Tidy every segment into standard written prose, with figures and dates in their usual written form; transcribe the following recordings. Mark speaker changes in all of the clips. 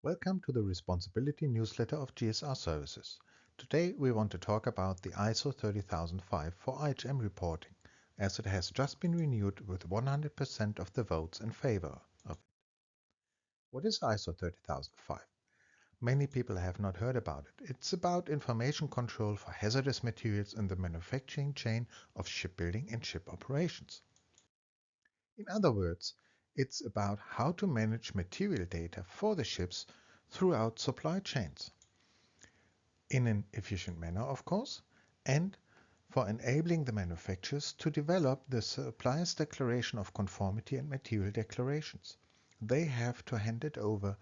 Speaker 1: Welcome to the Responsibility Newsletter of GSR Services. Today we want to talk about the ISO 30005 for IHM reporting, as it has just been renewed with 100% of the votes in favor of it. What is ISO 30005? Many people have not heard about it. It's about information control for hazardous materials in the manufacturing chain of shipbuilding and ship operations. In other words, it's about how to manage material data for the ships throughout supply chains in an efficient manner, of course, and for enabling the manufacturers to develop the supplier's declaration of conformity and material declarations. They have to hand it over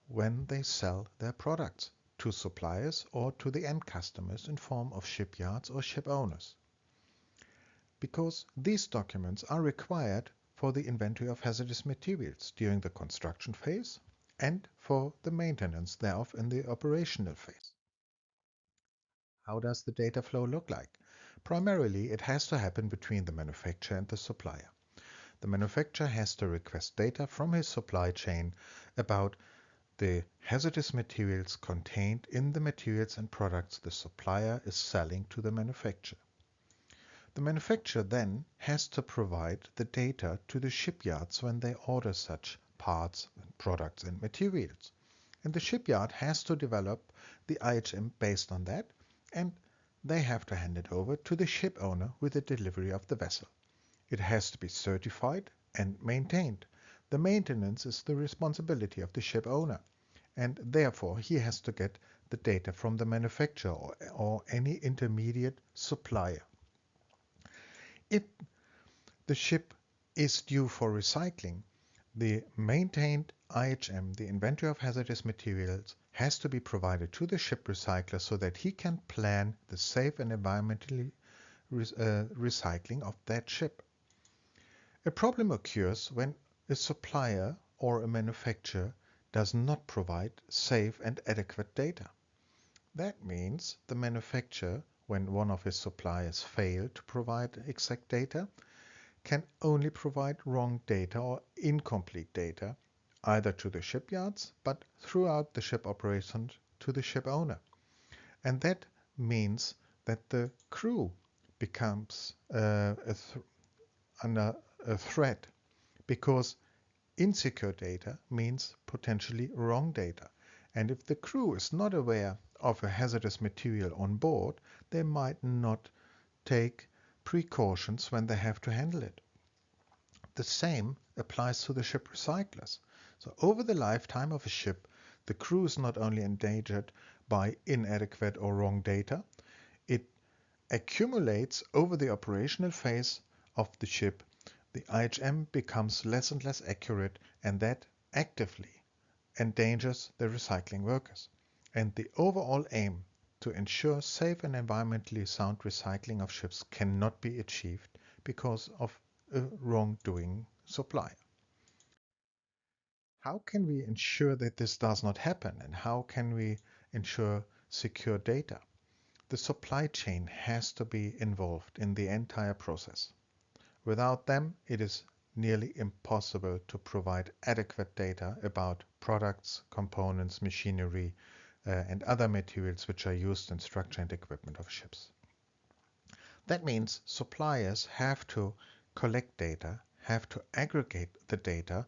Speaker 1: when they sell their products to suppliers or to the end customers in form of shipyards or ship owners, because these documents are required for the inventory of hazardous materials during the construction phase and for the maintenance thereof in the operational phase. How does the data flow look like? Primarily, it has to happen between the manufacturer and the supplier. The manufacturer has to request data from his supply chain about the hazardous materials contained in the materials and products the supplier is selling to the manufacturer. The manufacturer then has to provide the data to the shipyards when they order such parts, products and materials. And the shipyard has to develop the IHM based on that, and they have to hand it over to the ship owner with the delivery of the vessel. It has to be certified and maintained. The maintenance is the responsibility of the ship owner, and therefore he has to get the data from the manufacturer or any intermediate supplier. If the ship is due for recycling, the maintained IHM, the inventory of hazardous materials, has to be provided to the ship recycler so that he can plan the safe and environmentally recycling of that ship. A problem occurs when a supplier or a manufacturer does not provide safe and adequate data. That means the manufacturer, when one of his suppliers fail to provide exact data, can only provide wrong data or incomplete data, either to the shipyards, but throughout the ship operations to the ship owner. And that means that the crew becomes under a threat, because insecure data means potentially wrong data. And if the crew is not aware of a hazardous material on board, they might not take precautions when they have to handle it. The same applies to the ship recyclers. So over the lifetime of a ship, the crew is not only endangered by inadequate or wrong data, it accumulates over the operational phase of the ship. The IHM becomes less and less accurate, and that actively endangers the recycling workers. And the overall aim to ensure safe and environmentally sound recycling of ships cannot be achieved because of a wrongdoing supplier. How can we ensure that this does not happen, and how can we ensure secure data? The supply chain has to be involved in the entire process. Without them, it is nearly impossible to provide adequate data about products, components, machinery, and other materials which are used in structure and equipment of ships. That means suppliers have to collect data, have to aggregate the data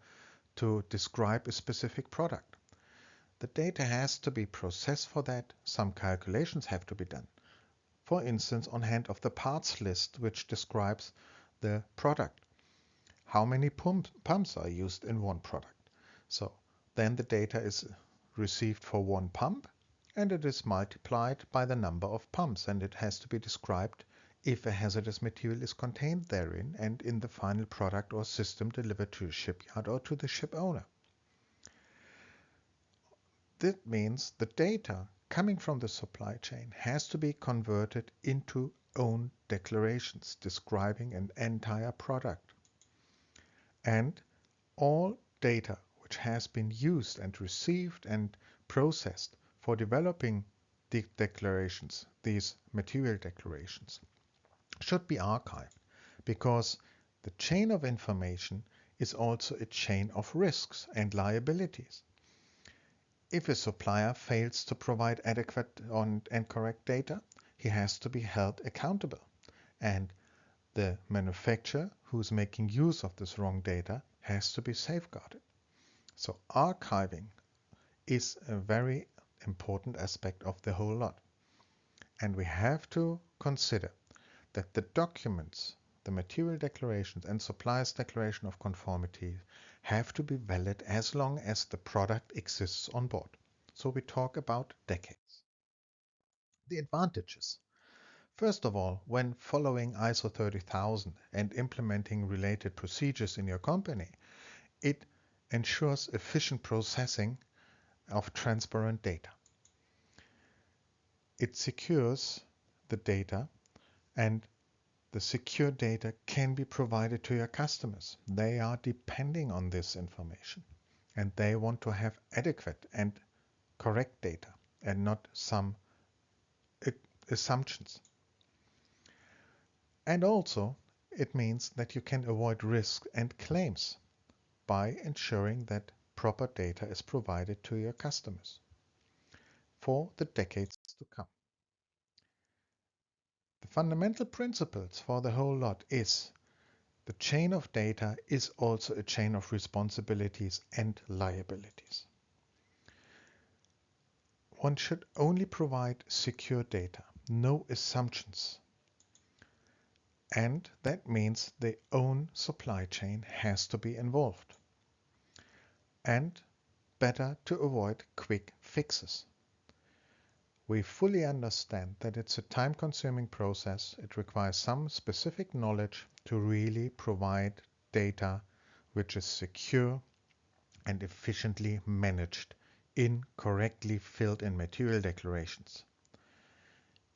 Speaker 1: to describe a specific product. The data has to be processed for that. Some calculations have to be done. For instance, on hand of the parts list, which describes the product. How many pumps are used in one product? So then the data is received for one pump, and it is multiplied by the number of pumps, and it has to be described if a hazardous material is contained therein and in the final product or system delivered to a shipyard or to the ship owner. That means the data coming from the supply chain has to be converted into own declarations describing an entire product. And all data which has been used and received and processed for developing the declarations, these material declarations, should be archived, because the chain of information is also a chain of risks and liabilities. If a supplier fails to provide adequate and correct data, he has to be held accountable. And the manufacturer who's making use of this wrong data has to be safeguarded. So archiving is a very important aspect of the whole lot. And we have to consider that the documents, the material declarations and supplier's declaration of conformity have to be valid as long as the product exists on board. So we talk about decades. The advantages. First of all, when following ISO 30000 and implementing related procedures in your company, it ensures efficient processing of transparent data. It secures the data, and the secure data can be provided to your customers. They are depending on this information, and they want to have adequate and correct data and not some assumptions. And also, it means that you can avoid risk and claims by ensuring that proper data is provided to your customers for the decades to come. The fundamental principles for the whole lot is the chain of data is also a chain of responsibilities and liabilities. One should only provide secure data, no assumptions. And that means the own supply chain has to be involved. And better to avoid quick fixes. We fully understand that it's a time-consuming process. It requires some specific knowledge to really provide data which is secure and efficiently managed in correctly filled in material declarations.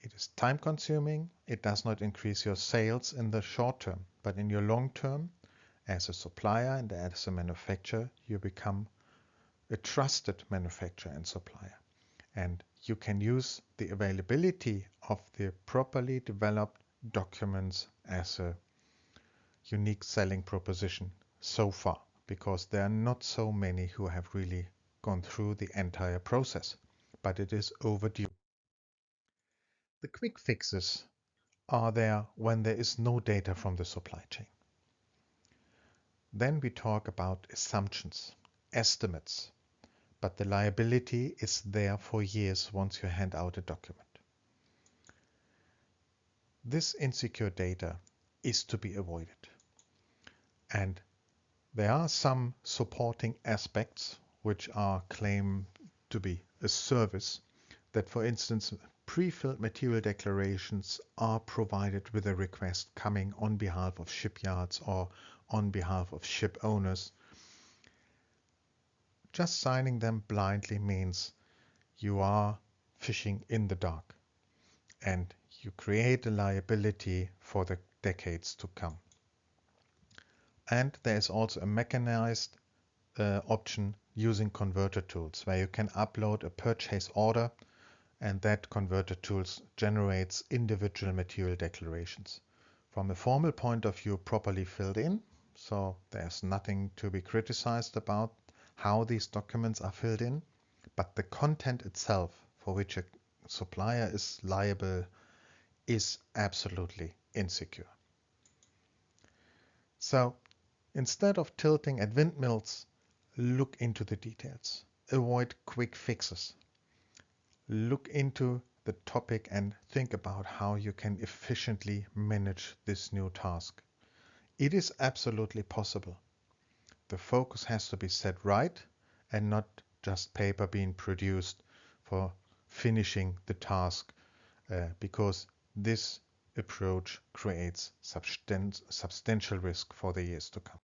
Speaker 1: It is time-consuming. It does not increase your sales in the short term, but in your long term, as a supplier and as a manufacturer, you become a trusted manufacturer and supplier. And you can use the availability of the properly developed documents as a unique selling proposition so far, because there are not so many who have really gone through the entire process, but it is overdue. The quick fixes are there when there is no data from the supply chain. Then we talk about assumptions, estimates, but the liability is there for years once you hand out a document. This insecure data is to be avoided. And there are some supporting aspects which are claimed to be a service that, for instance, pre-filled material declarations are provided with a request coming on behalf of shipyards or on behalf of ship owners. Just signing them blindly means you are fishing in the dark and you create a liability for the decades to come. And there is also a mechanized option using converter tools where you can upload a purchase order, and that converter tools generates individual material declarations. From a formal point of view, properly filled in, so there's nothing to be criticized about how these documents are filled in, but the content itself for which a supplier is liable is absolutely insecure. So instead of tilting at windmills, look into the details. Avoid quick fixes. Look into the topic and think about how you can efficiently manage this new task. It is absolutely possible. The focus has to be set right and not just paper being produced for finishing the task, because this approach creates substantial risk for the years to come.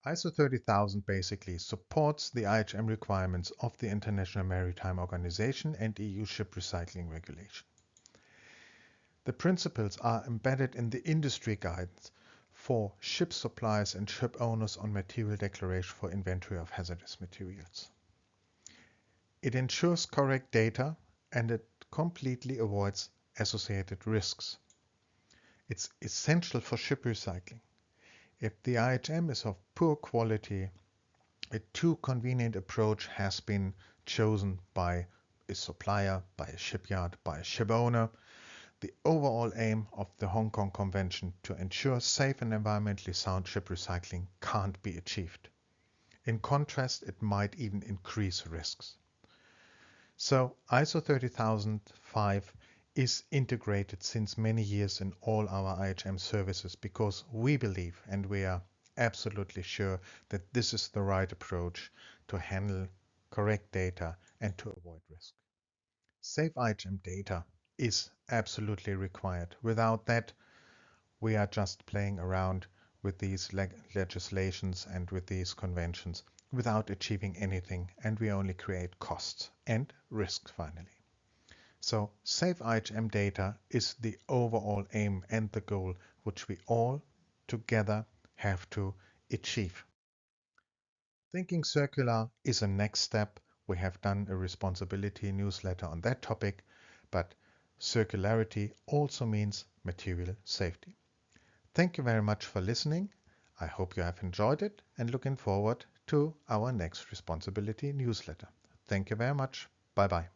Speaker 1: ISO 30000 basically supports the IHM requirements of the International Maritime Organization and EU Ship Recycling Regulation. The principles are embedded in the industry guidance for ship suppliers and ship owners on material declaration for inventory of hazardous materials. It ensures correct data and it completely avoids associated risks. It's essential for ship recycling. If the IHM is of poor quality, A too convenient approach has been chosen by a supplier, by a shipyard, by a ship owner. The overall aim of the Hong Kong Convention to ensure safe and environmentally sound ship recycling can't be achieved. In contrast, it might even increase risks. So ISO 30005 is integrated since many years in all our IHM services because we believe and we are absolutely sure that this is the right approach to handle correct data and to avoid risk. Safe IHM data is absolutely required. Without that, we are just playing around with these legislations and with these conventions without achieving anything, and we only create costs and risks finally. So safe IHM data is the overall aim and the goal which we all together have to achieve. Thinking circular is a next step. We have done a responsibility newsletter on that topic, but circularity also means material safety. Thank you very much for listening. I hope you have enjoyed it and looking forward to our next responsibility newsletter. Thank you very much. Bye bye.